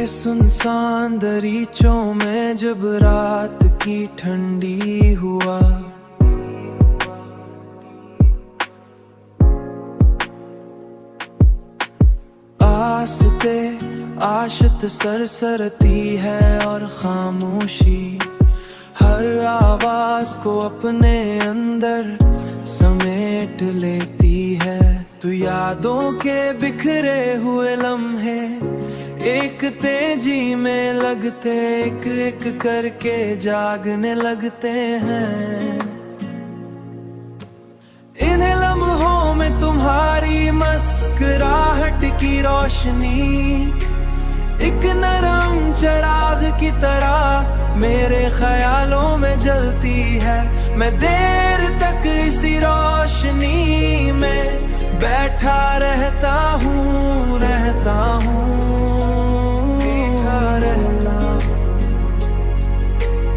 सुनसान दरीचों में जब रात की ठंडी हुआ, आस्ते आशत सरसरती है और खामोशी हर आवाज को अपने अंदर समेट लेती है। तू यादों के बिखरे हुए लम्हे एक तेजी में लगते, एक एक करके जागने लगते हैं। इन लम्हों में तुम्हारी मुस्कुराहट की रोशनी एक नरम चिराग की तरह मेरे ख्यालों में जलती है। मैं देर तक इसी रोशनी में बैठा रहता हूँ, रहता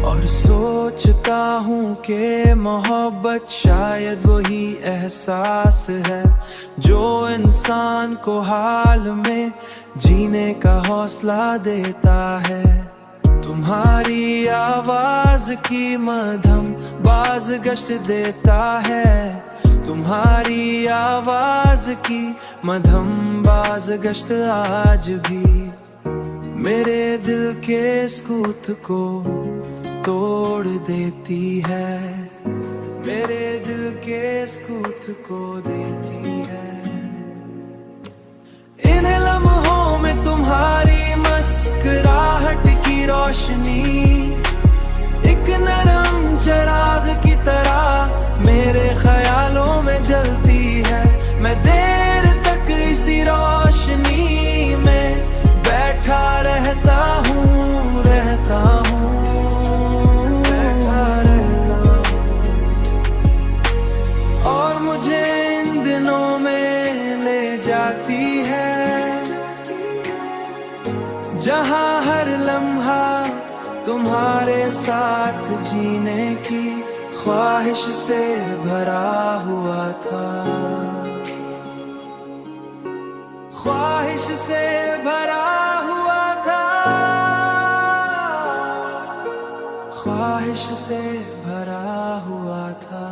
और सोचता हूँ कि मोहब्बत शायद वही एहसास है जो इंसान को हाल में जीने का हौसला देता है। तुम्हारी आवाज की मधम बाज गश्त देता है, तुम्हारी आवाज की मधम बाज गश्त आज भी मेरे दिल के सुकूत को तोड़ देती है, मेरे दिल के सुकूत को देती है। इन लम्हों में तुम्हारी मुस्कुराहट की रोशनी एक नरम चिराग की तरह मेरे ख्यालों में जलती है। मैं देर तक इसी रोशनी में बैठा रहता हूँ, रहता हूँ, बैठा रहता हूँ। और मुझे इन दिनों में ले जाती है जहाँ हर लम्हा तुम्हारे साथ जीने की ख्वाहिश से भरा हुआ था, ख्वाहिश से भरा हुआ था, ख्वाहिश से भरा हुआ था।